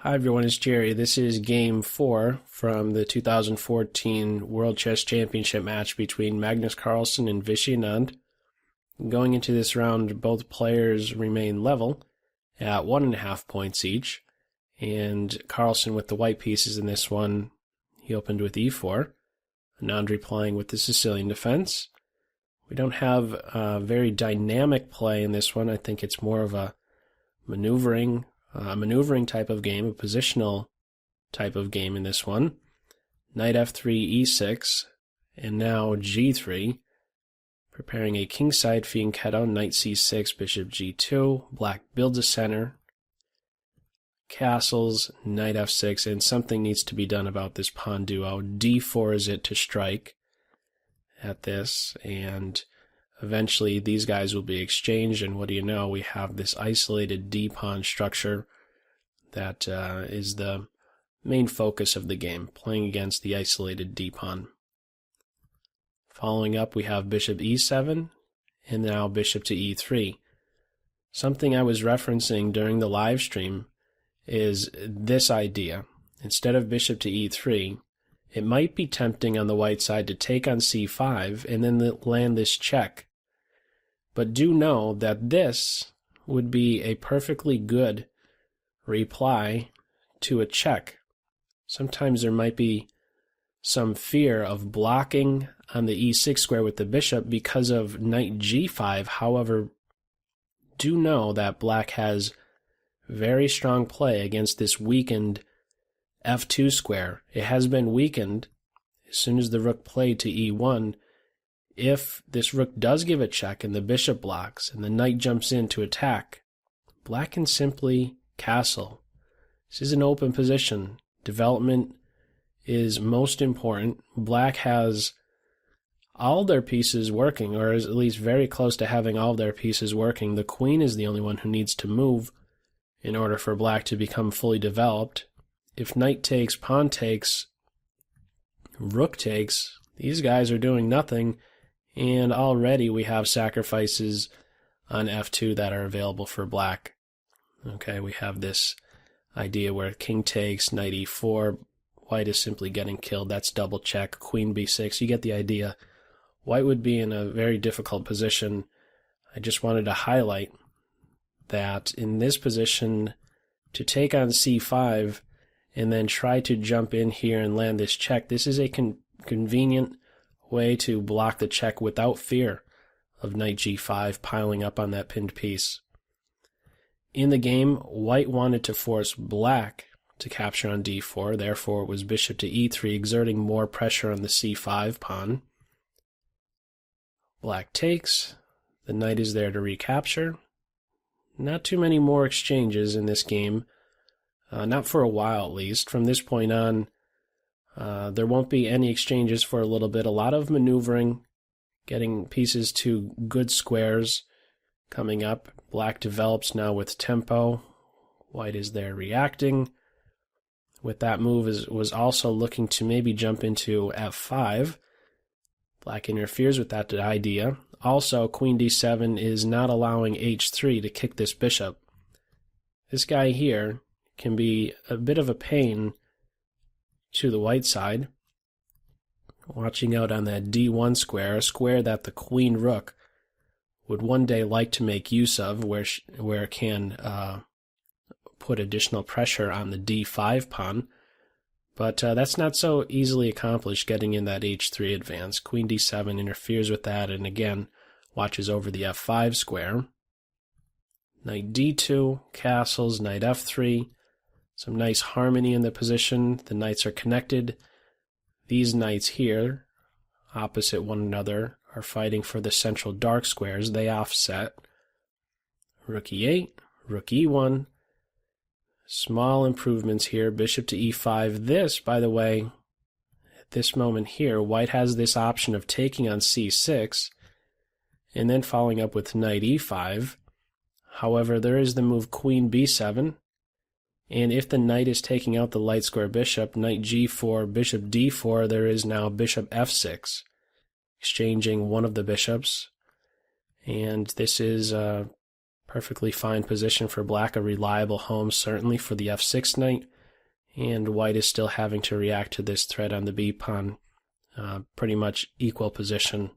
Hi everyone, it's Jerry. This is Game 4 from the 2014 World Chess Championship match between Magnus Carlsen and Viswanathan Anand. Going into this round, both players remain level at 1.5 points each, and Carlsen with the white pieces in this one, he opened with e4. Anand replying with the Sicilian defense. We don't have a very dynamic play in this one. I think it's more of a maneuvering type of game, a positional type of game in this one. Knight f3, e6, and now g3, preparing a kingside fianchetto, knight c6, bishop g2, black builds a center, castles, knight f6, and something needs to be done about this pawn duo. d4 is it to strike at this, and eventually these guys will be exchanged, and what do you know, we have this isolated d-pawn structure that is the main focus of the game, playing against the isolated d-pawn. Following up, we have bishop e7, and now bishop to e3. Something I was referencing during the live stream is this idea. Instead of bishop to e3, it might be tempting on the white side to take on c5 and then land this check. But do know that this would be a perfectly good reply to a check. Sometimes there might be some fear of blocking on the e6 square with the bishop because of knight g5. However, do know that black has very strong play against this weakened f2 square. It has been weakened as soon as the rook played to e1. If this rook does give a check and the bishop blocks and the knight jumps in to attack, black can simply castle. This is an open position. Development is most important. Black has all their pieces working, or is at least very close to having all their pieces working. The queen is the only one who needs to move in order for black to become fully developed. If knight takes, pawn takes, rook takes, these guys are doing nothing. And already we have sacrifices on f2 that are available for black. Okay, we have this idea where king takes, knight e4, white is simply getting killed. That's double check, queen b6. You get the idea. White would be in a very difficult position. I just wanted to highlight that in this position, to take on c5 and then try to jump in here and land this check, this is a convenient way to block the check without fear of knight g5 piling up on that pinned piece. In the game, white wanted to force black to capture on d4, therefore it was bishop to e3, exerting more pressure on the c5 pawn. Black takes, the knight is there to recapture. Not too many more exchanges in this game, not for a while at least. From this point on, there won't be any exchanges for a little bit. A lot of maneuvering, getting pieces to good squares coming up. Black develops now with tempo. White is there reacting. With that move was also looking to maybe jump into f5. Black interferes with that idea. Also, queen d7 is not allowing h3 to kick this bishop. This guy here can be a bit of a pain to the white side. Watching out on that d1 square, a square that the queen rook would one day like to make use of, where it can put additional pressure on the d5 pawn. But that's not so easily accomplished, getting in that h3 advance. Queen d7 interferes with that, and again watches over the f5 square. Knight d2, castles, knight f3. Some nice harmony in the position. The knights are connected. These knights here, opposite one another, are fighting for the central dark squares. They offset. Rook e8, rook e1. Small improvements here. Bishop to e5. This, by the way, at this moment here, white has this option of taking on c6 and then following up with knight e5. However, there is the move queen b7. And if the knight is taking out the light square bishop, knight g4, bishop d4, there is now bishop f6, exchanging one of the bishops. And this is Perfectly fine position for black, a reliable home certainly for the f6 knight, and white is still having to react to this threat on the b pawn. Pretty much equal position.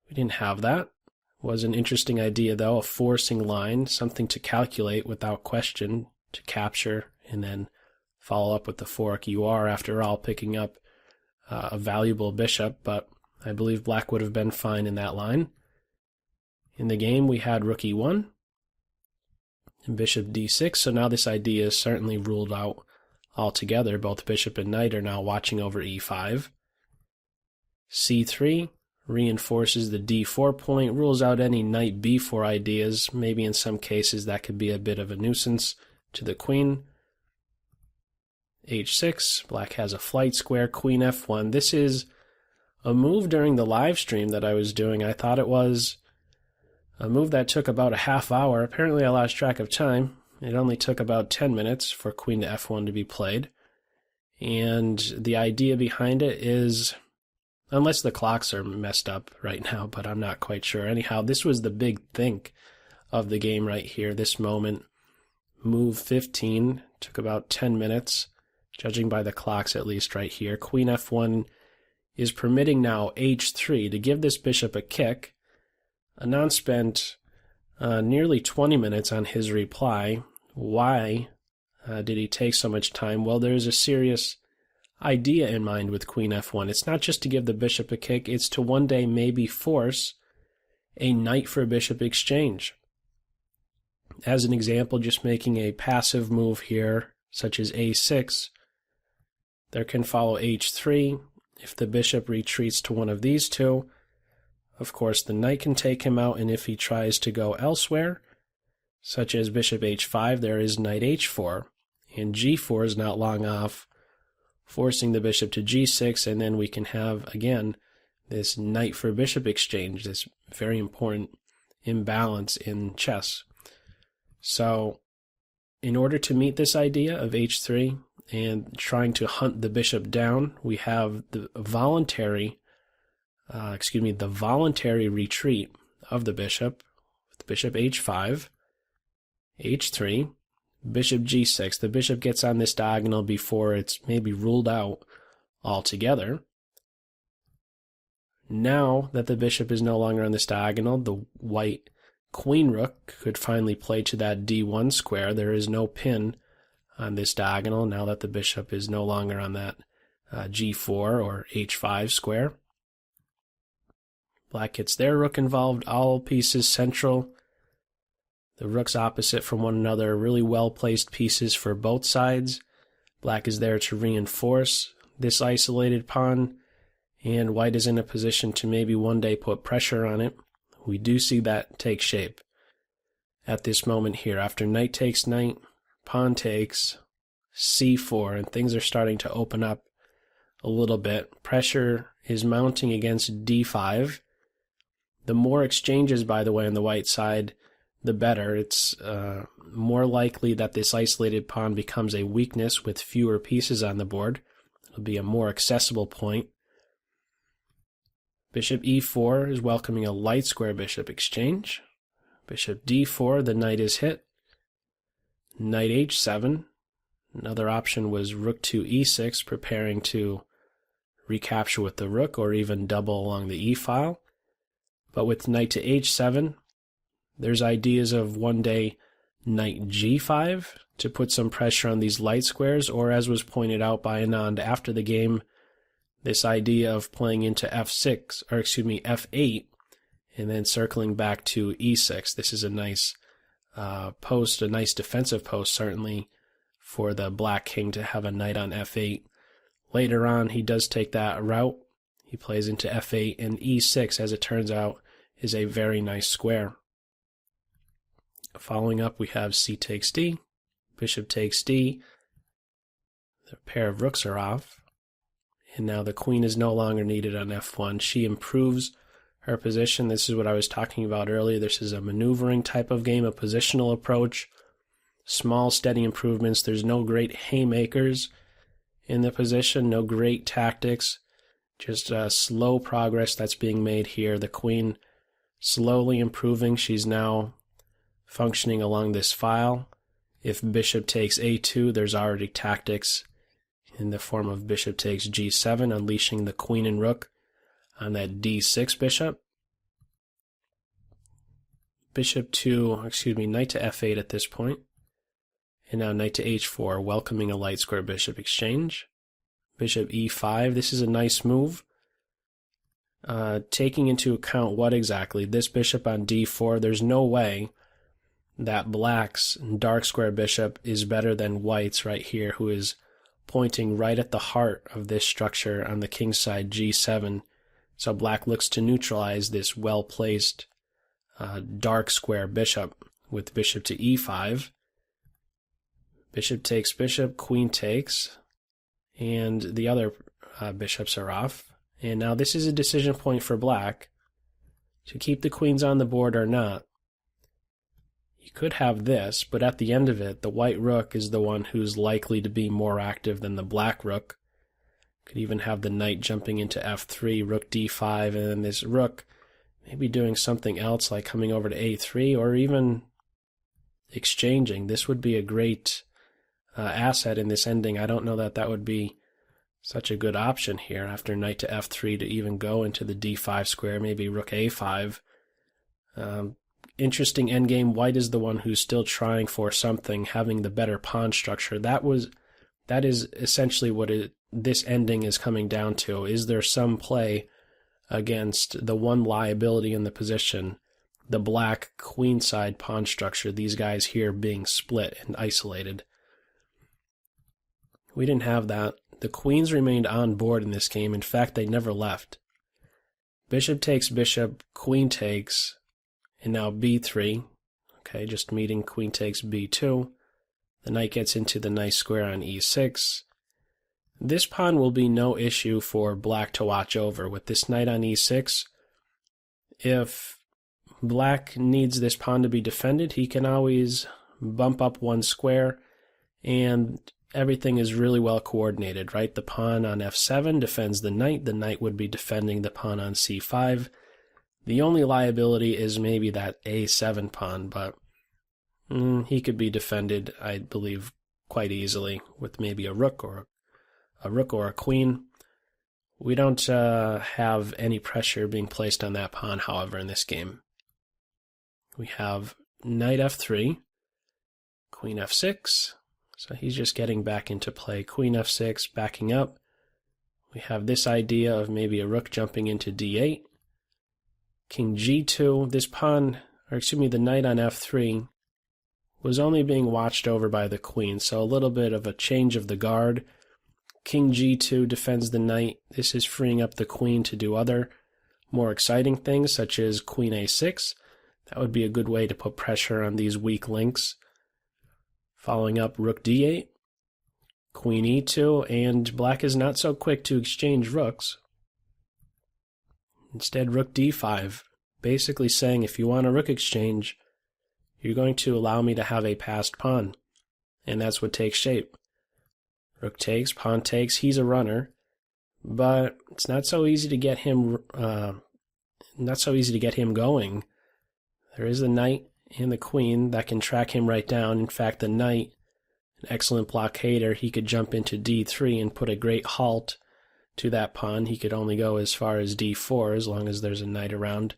We didn't have that. Was an interesting idea though, a forcing line, something to calculate without question, to capture and then follow up with the fork. You are, after all, picking up a valuable bishop, but I believe black would have been fine in that line. In the game, we had rook e1 and bishop d6, so now this idea is certainly ruled out altogether. Both bishop and knight are now watching over e5. c3 reinforces the d4 point, rules out any knight b4 ideas. Maybe in some cases that could be a bit of a nuisance to the queen. h6, black has a flight square, queen f1. This is a move during the live stream that I was doing. I thought it was a move that took about a half hour. Apparently I lost track of time. It only took about 10 minutes for queen to f1 to be played. And the idea behind it is, unless the clocks are messed up right now, but I'm not quite sure. Anyhow, this was the big think of the game right here, this moment. Move 15 took about 10 minutes, judging by the clocks at least right here. Queen f1 is permitting now h3 to give this bishop a kick. Anand spent nearly 20 minutes on his reply. Why did he take so much time? Well, there's a serious idea in mind with queen f1. It's not just to give the bishop a kick, it's to one day maybe force a knight for bishop exchange. As an example, just making a passive move here, such as a6, there can follow h3. If the bishop retreats to one of these two, of course the knight can take him out, and if he tries to go elsewhere, such as bishop h5, there is knight h4, and g4 is not long off, forcing the bishop to g6, and then we can have, again, this knight for bishop exchange, this very important imbalance in chess. So, in order to meet this idea of h3 and trying to hunt the bishop down, we have the voluntary retreat of the bishop, with bishop h5, h3, bishop g6. The bishop gets on this diagonal before it's maybe ruled out altogether. Now that the bishop is no longer on this diagonal, the white queen rook could finally play to that d1 square. There is no pin on this diagonal now that the bishop is no longer on that g4 or h5 square. Black gets their rook involved, all pieces central. The rooks opposite from one another, really well-placed pieces for both sides. Black is there to reinforce this isolated pawn, and white is in a position to maybe one day put pressure on it. We do see that take shape at this moment here. After knight takes knight, pawn takes, c4, and things are starting to open up a little bit. Pressure is mounting against d5. The more exchanges, by the way, on the white side, the better. It's more likely that this isolated pawn becomes a weakness with fewer pieces on the board. It'll be a more accessible point. Bishop e4 is welcoming a light square bishop exchange. Bishop d4, the knight is hit. Knight h7. Another option was rook to e6, preparing to recapture with the rook or even double along the e-file. But with knight to h7, there's ideas of one day knight g5 to put some pressure on these light squares, or as was pointed out by Anand after the game, this idea of playing into f8, and then circling back to e6. This is a nice post, a nice defensive post, certainly, for the black king to have a knight on f8. Later on, he does take that route. He plays into f8, and e6, as it turns out, is a very nice square. Following up, we have c takes d, bishop takes d. The pair of rooks are off, and now the queen is no longer needed on f1. She improves her position. This is what I was talking about earlier. This is a maneuvering type of game, a positional approach. Small, steady improvements. There's no great haymakers in the position, no great tactics. Just slow progress that's being made here. The queen slowly improving. She's now functioning along this file. If bishop takes a2, there's already tactics in the form of bishop takes g7, unleashing the queen and rook on that d6 bishop. Knight to f8 at this point. And now knight to h4, welcoming a light square bishop exchange. Bishop e5, this is a nice move. Taking into account what exactly? This bishop on d4, there's no way that black's dark square bishop is better than white's right here, who is pointing right at the heart of this structure on the king's side, g7. So black looks to neutralize this well-placed dark square bishop with bishop to e5. Bishop takes bishop, queen takes, and the other bishops are off. And now this is a decision point for black to keep the queens on the board or not. You could have this, but at the end of it, the white rook is the one who's likely to be more active than the black rook. Could even have the knight jumping into f3, rook d5, and then this rook maybe doing something else like coming over to a3 or even exchanging. This would be a great asset in this ending. I don't know that that would be such a good option here after knight to f3 to even go into the d5 square, maybe rook a5. Interesting endgame. White is the one who's still trying for something, having the better pawn structure. That is essentially what this ending is coming down to. Is there some play against the one liability in the position, the black queenside pawn structure, these guys here being split and isolated? We didn't have that. The queens remained on board in this game. In fact, they never left. Bishop takes bishop, queen takes, and now b3. Okay, just meeting queen takes b2. The knight gets into the nice square on e6. This pawn will be no issue for black to watch over. With this knight on e6, if black needs this pawn to be defended, he can always bump up one square, and everything is really well coordinated, right? The pawn on f7 defends the knight would be defending the pawn on c5. The only liability is maybe that a7 pawn, but he could be defended, I believe, quite easily with maybe a rook or a queen. We don't have any pressure being placed on that pawn, however, in this game. We have knight f3, queen f6, so he's just getting back into play. Queen f6, backing up. We have this idea of maybe a rook jumping into d8. King g2, the knight on f3 was only being watched over by the queen, so a little bit of a change of the guard. King g2 defends the knight. This is freeing up the queen to do other more exciting things, such as queen a6. That would be a good way to put pressure on these weak links. Following up rook d8, queen e2, and black is not so quick to exchange rooks. Instead, rook d5, basically saying if you want a rook exchange, you're going to allow me to have a passed pawn. And that's what takes shape. Rook takes, pawn takes, he's a runner, but it's not so easy to get him going. There is the knight and the queen that can track him right down. In fact, the knight, an excellent blockader, he could jump into d3 and put a great halt to that pawn. He could only go as far as d4 as long as there's a knight around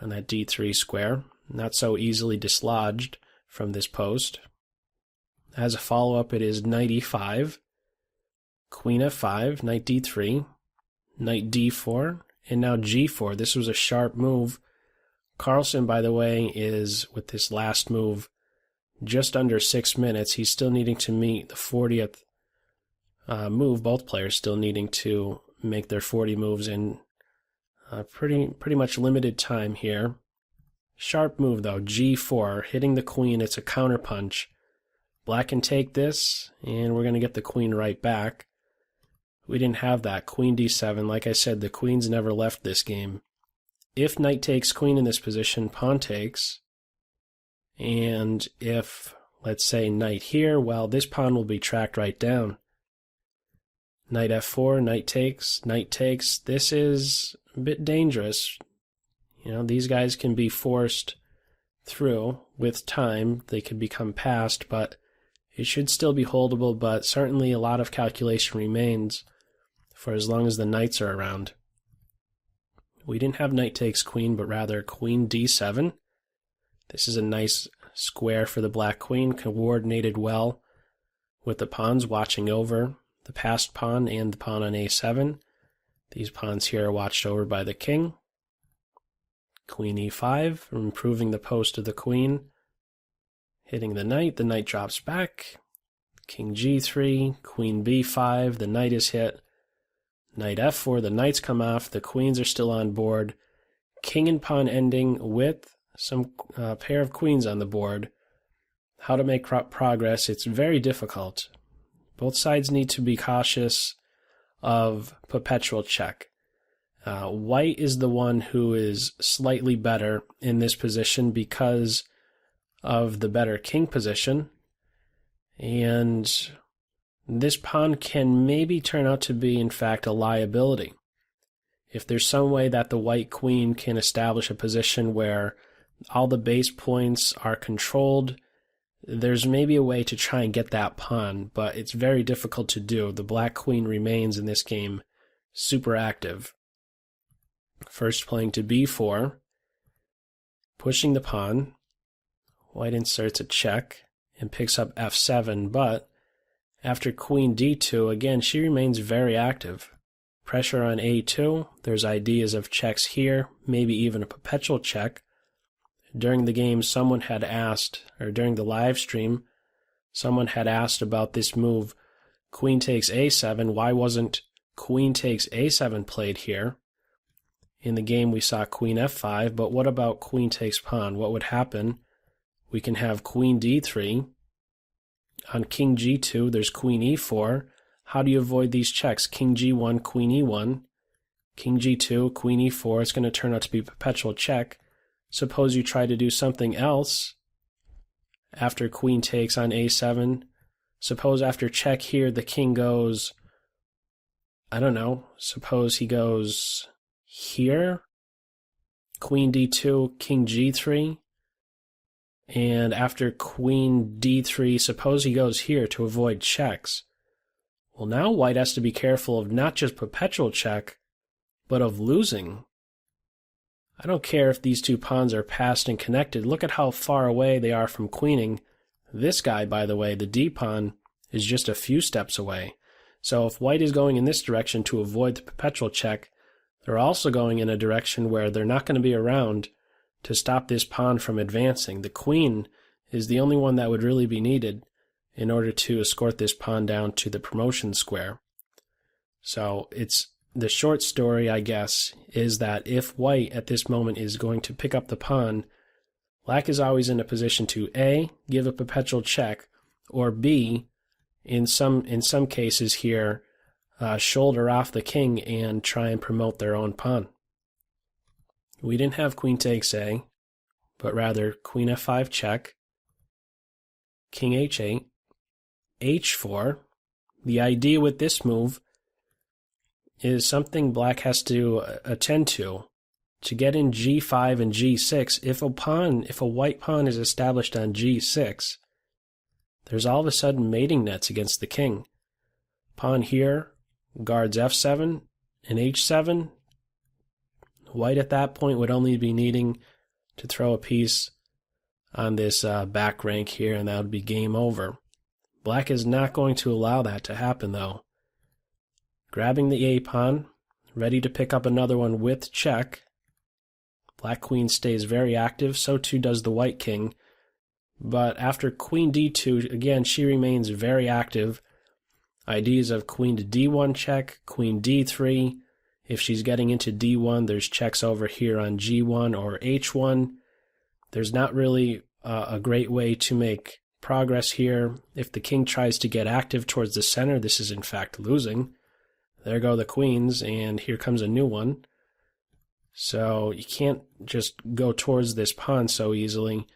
on that d3 square. Not so easily dislodged from this post. As a follow-up, it is knight e5, queen f5, knight d3, knight d4, and now g4. This was a sharp move. Carlsen, by the way, is, with this last move, just under 6 minutes. He's still needing to meet the 40th move. Both players still needing to make their 40 moves in pretty much limited time here. Sharp move, though, g4, hitting the queen. It's a counterpunch. Black can take this, and we're going to get the queen right back. We didn't have that. Queen d7. Like I said, the queens never left this game. If knight takes queen in this position, pawn takes. And if, let's say, knight here, well, this pawn will be tracked right down. Knight f4, knight takes, knight takes. This is a bit dangerous. You know, these guys can be forced through. With time, they could become passed, but it should still be holdable, but certainly a lot of calculation remains for as long as the knights are around. We didn't have knight takes queen, but rather queen d7. This is a nice square for the black queen, coordinated well with the pawns watching over the passed pawn and the pawn on a7. These pawns here are watched over by the king. Queen e5, improving the post of the queen. Hitting the knight drops back. King g3, queen b5, the knight is hit. Knight f4, the knights come off, the queens are still on board. King and pawn ending with some pair of queens on the board. How to make progress, it's very difficult. Both sides need to be cautious of perpetual check. White is the one who is slightly better in this position because of the better king position, and this pawn can maybe turn out to be, in fact, a liability. If there's some way that the white queen can establish a position where all the base points are controlled, there's maybe a way to try and get that pawn, but it's very difficult to do. The black queen remains in this game super active. First playing to b4, pushing the pawn. White inserts a check and picks up f7, but after queen d2, again, she remains very active. Pressure on a2, there's ideas of checks here, maybe even a perpetual check. During the game, someone had asked, or during the live stream, someone had asked about this move, queen takes a7, why wasn't queen takes a7 played here? In the game, we saw queen f5, but what about queen takes pawn? What would happen? We can have queen d3. On king g2, there's queen e4. How do you avoid these checks? King g1, queen e1. King g2, queen e4. It's going to turn out to be a perpetual check. Suppose you try to do something else after queen takes on a7. Suppose after check here, the king goes, I don't know, suppose he goes here. Queen d2, king g3. And after queen d3, suppose he goes here to avoid checks. Well, now white has to be careful of not just perpetual check, but of losing. I don't care if these two pawns are passed and connected. Look at how far away they are from queening. This guy, by the way, the d pawn, is just a few steps away. So if white is going in this direction to avoid the perpetual check, they're also going in a direction where they're not going to be around to stop this pawn from advancing. The queen is the only one that would really be needed in order to escort this pawn down to the promotion square. So it's the short story, I guess, is that if white at this moment is going to pick up the pawn, black is always in a position to A, give a perpetual check, or B, in some cases here, shoulder off the king and try and promote their own pawn. We didn't have queen takes A, but rather queen f5 check, king h8, h4. The idea with this move is something black has to attend to get in g5 and g6. If a white pawn is established on g6, there's all of a sudden mating nets against the king. Pawn here guards f7 and h7. White at that point would only be needing to throw a piece on this back rank here, and that would be game over. Black is not going to allow that to happen, though. Grabbing the a pawn, ready to pick up another one with check. Black queen stays very active, so too does the white king. But after queen d2, again, she remains very active. Ideas of queen to d1 check, queen d3. If she's getting into d1, there's checks over here on g1 or h1. There's not really a great way to make progress here. If the king tries to get active towards the center, this is in fact losing. There go the queens, and here comes a new one. So you can't just go towards this pawn so easily.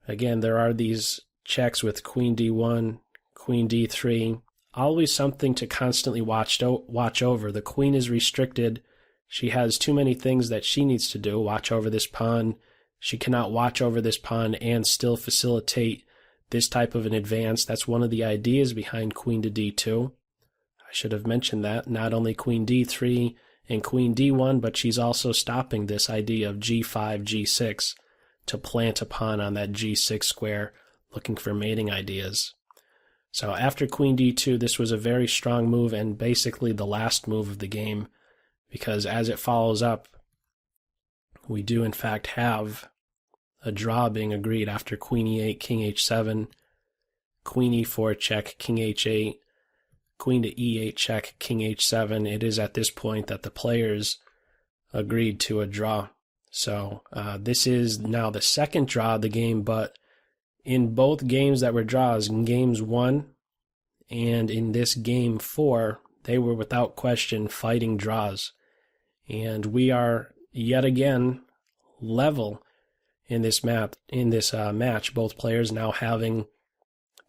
Again, there are these checks with queen d1, queen d3. Always something to constantly watch over. The queen is restricted. She has too many things that she needs to do. Watch over this pawn, she cannot watch over this pawn and still facilitate this type of an advance. That's one of the ideas behind queen to d2. I should have mentioned that. Not only queen d3 and queen d1, but she's also stopping this idea of g5, g6 to plant a pawn on that g6 square, looking for mating ideas. So after queen d2, this was a very strong move and basically the last move of the game, because as it follows up, we do in fact have a draw being agreed after queen e8, king h7, queen e4 check, king h8, queen to e8 check, king h7. It is at this point that the players agreed to a draw. So this is now the second draw of the game, but in both games that were draws, in games 1 and in this game 4, they were without question fighting draws. And we are yet again level in this match, both players now having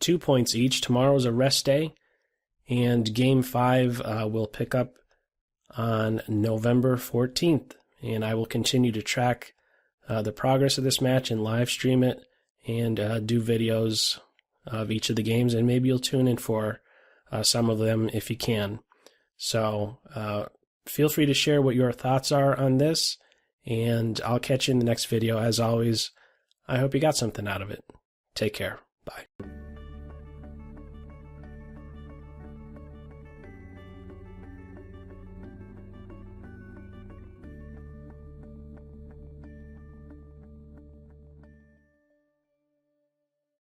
2 points each. Tomorrow's a rest day, and Game 5 will pick up on November 14th. And I will continue to track the progress of this match and live stream it and do videos of each of the games, and maybe you'll tune in for some of them if you can. So feel free to share what your thoughts are on this, and I'll catch you in the next video. As always, I hope you got something out of it. Take care.